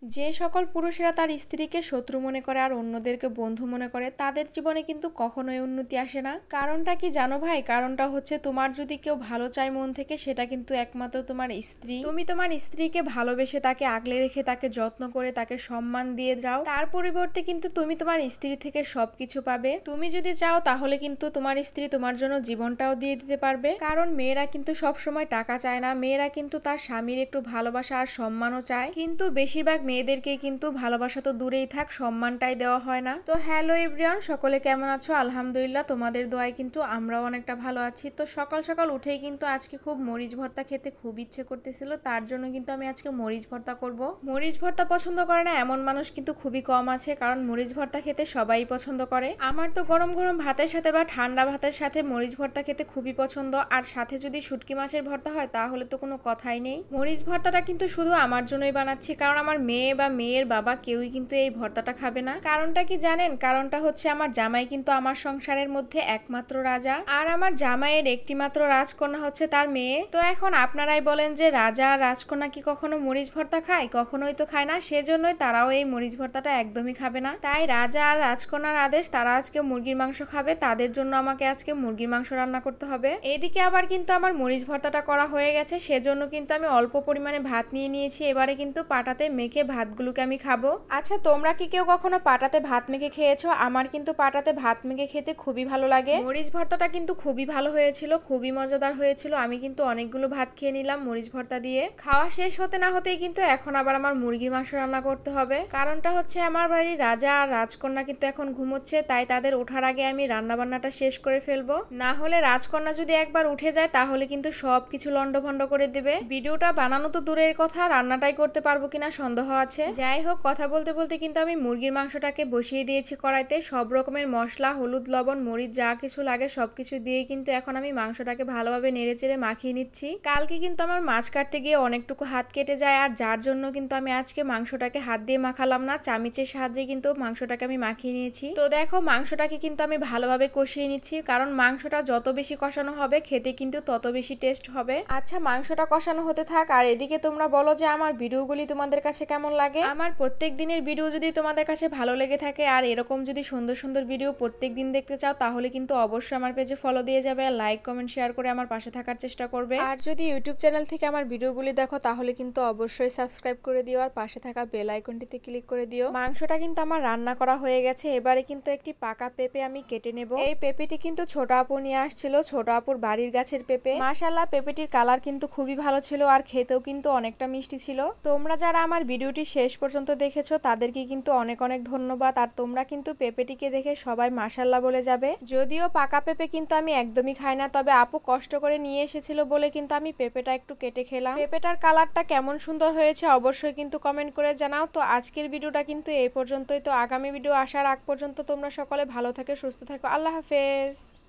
যে সকল পুরুষেরা তার স্ত্রীকে শত্রু মনে করে আর অন্যদেরকে বন্ধু মনে করে তাদের জীবনে কিন্তু কখনোই উন্নতি আসে না। কারণটা কি জানো ভাই? কারণটা হচ্ছে তোমার যদি কেউ ভালো চায় মন থেকে সেটা কিন্তু একমাত্র তোমার স্ত্রী। তুমি তোমার স্ত্রীকে ভালোবেসে তাকে আগলে রেখে তাকে যত্ন করে তাকে সম্মান দিয়ে যাও, তার পরিবর্তে কিন্তু তুমি তোমার স্ত্রী থেকে সবকিছু পাবে। তুমি যদি চাও তাহলে কিন্তু তোমার স্ত্রী তোমার জন্য জীবনটাও দিয়ে দিতে পারবে। কারণ মেয়েরা কিন্তু সবসময় টাকা চায় না, মেয়েরা কিন্তু তার স্বামীর একটু ভালোবাসা আর সম্মানও চায়। কিন্তু বেশিরভাগ মেয়েদেরকে কিন্তু ভালোবাসা তো দূরেই থাক, সম্মানটাই দেওয়া হয় না। তো হ্যালো এভরিওয়ান, সকলে কেমন আছো? আলহামদুলিল্লাহ, তোমাদের দোয়ায় কিন্তু আমরাও অনেকটা ভালো আছি। তো সকাল সকাল উঠেই কিন্তু আজকে খুব মরিচ ভর্তা খেতে খুব ইচ্ছে করতেছিল, তার জন্য কিন্তু আমি আজকে মরিচ ভর্তা করব। মরিচ ভর্তা পছন্দ করে না এমন মানুষ কিন্তু খুবই কম আছে, কারণ মরিচ ভর্তা খেতে সবাই পছন্দ করে। আমার তো গরম গরম ভাতের সাথে বা ঠান্ডা ভাতের সাথে মরিচ ভর্তা খেতে খুবই পছন্দ, আর সাথে যদি শুটকি মাছের ভর্তা হয় তাহলে তো কোনো কথাই নেই। মরিচ ভর্তাটা কিন্তু শুধু আমার জন্যই বানাচ্ছি, কারণ আমার মেয়ে বা মেয়ের বাবা কেউই কিন্তু এই ভর্তাটা খাবে না। কারণটা কি জানেন? কারণটা হচ্ছে আমার জামাই কিন্তু আমার সংসারের মধ্যে একমাত্র রাজা, আর আমার জামাইয়ের একটি মাত্র রাজকন্যা হচ্ছে তার মেয়ে। তো এখন আপনারাই বলেন যে রাজা আর রাজকন্যা কি কখনো মরিচ ভর্তা খায়? কখনোই তো খায় না, সেজন্যই তারাও এই মরিচ ভর্তাটা একদমই খাবে না। তাই রাজা আর রাজকন্যার আদেশ, তারা আজকে মুরগির মাংস খাবে, তাদের জন্য আমাকে আজকে মুরগির মাংস রান্না করতে হবে। এদিকে আবার কিন্তু আমার মরিচ ভর্তাটা করা হয়ে গেছে, সেজন্য কিন্তু আমি অল্প পরিমাণে ভাত নিয়ে নিয়েছি। এবারে কিন্তু পাটাতে মেখে ভাতগুলোকে আমি খাবো। আচ্ছা, তোমরা কি কেউ কখনো পাটাতে ভাত মেখে খেয়েছো? আমার কিন্তু পাটাতে ভাত মেখে খেতে খুবই ভালো লাগে। মরিচ ভর্তাটা কিন্তু খুবই ভালো হয়েছিল, খুবই মজাদার হয়েছিল। আমি কিন্তু অনেকগুলো ভাত খেয়ে নিলাম মরিচ ভর্তা দিয়ে। খাওয়া শেষ হতে না হতেই কিন্তু এখন আবার আমার মুরগির মাংস রান্না করতে হবে। কারণটা হচ্ছে আমার বাড়ির রাজা আর রাজকন্যা কিন্তু এখন ঘুমোচ্ছে, তাই তাদের ওঠার আগে আমি রান্না বান্নাটা শেষ করে ফেলবো। না হলে রাজকন্যা যদি একবার উঠে যায় তাহলে কিন্তু সবকিছু লন্ডভন্ড করে দিবে। ভিডিওটা বানানো তো দূরের কথা, রান্নাটাই করতে পারবো কিনা সন্দেহ আছে। যাই হোক, কথা বলতে বলতে কিন্তু আমি মুরগির মাংসটাকে বসিয়ে দিয়েছি কড়াইতে। সব রকমের মশলা, হলুদ, লবণ, মরিচ যা কিছু লাগে সবকিছু দিয়ে কিন্তু এখন আমি মাংসটাকে ভালোভাবে নেড়েচেড়ে মাখিয়ে নিচ্ছি। কালকে কিন্তু আমার মাছ কাটতে গিয়ে অনেকটুকু হাত কেটে যায়, আর যার জন্য কিন্তু আমি আজকে মাংসটাকে হাত দিয়ে মাখালাম না, চামিচের সাহায্যে কিন্তু মাংসটাকে আমি মাখিয়ে নিয়েছি। তো দেখো, মাংসটাকে কিন্তু আমি ভালোভাবে কষিয়ে নিচ্ছি, কারণ মাংসটা যত বেশি কষানো হবে খেতে কিন্তু তত বেশি টেস্ট হবে। আচ্ছা, মাংসটা কষানো হতে থাক, আর এদিকে তোমরা বলো যে আমার ভিডিওগুলি তোমাদের কাছে কেমন লাগে। আমার প্রত্যেক দিনের ভিডিও যদি তোমাদের কাছে ভালো লেগে থাকে আর এরকম যদি সুন্দর সুন্দর ভিডিও প্রত্যেক দিন দেখতে চাও তাহলে কিন্তু অবশ্যই আমার পেজে ফলো দিয়ে যাবে, আর লাইক কমেন্ট শেয়ার করে আমার পাশে থাকার চেষ্টা করবে। আর যদি ইউটিউব চ্যানেল থেকে আমার ভিডিওগুলি দেখো তাহলে কিন্তু অবশ্যই সাবস্ক্রাইব করে দিও আর পাশে থাকা বেল আইকনটিতে ক্লিক করে দিও। মাংসটা কিন্তু আমার রান্না করা হয়ে গেছে। এবারে কিন্তু একটি পাকা পেঁপে আমি কেটে নেব। এই পেঁপেটি কিন্তু ছোট আপু নিয়ে আসছিল, ছোট আপুর বাড়ির গাছের পেঁপে। মাশাআল্লাহ, পেঁপেটির কালার কিন্তু খুবই ভালো ছিল আর খেতেও কিন্তু অনেকটা মিষ্টি ছিল। তোমরা যারা আমার ভিডিওটি শেষ পর্যন্ত দেখেছো তাদেরকে কিন্তু অনেক অনেক ধন্যবাদ। আর তোমরা কিন্তু পেঁপেটিকে দেখে সবাই মাশাআল্লাহ বলে যাবে। যদিও পাকা পেঁপে কিন্তু আমি একদমই খাই না, তবে আপু কষ্ট করে নিয়ে এসেছিল বলে কিন্তু আমি পেঁপেটা একটু কেটে খেলাম। পেঁপেটার কালারটা কেমন সুন্দর হয়েছে অবশ্যই কিন্তু কমেন্ট করে জানাও। তো আজকের ভিডিওটা কিন্তু এই পর্যন্তই। তো আগামী ভিডিও আসার আগ পর্যন্ত তোমরা সকলে ভালো থাকো, সুস্থ থাকো। আল্লাহ হাফেজ।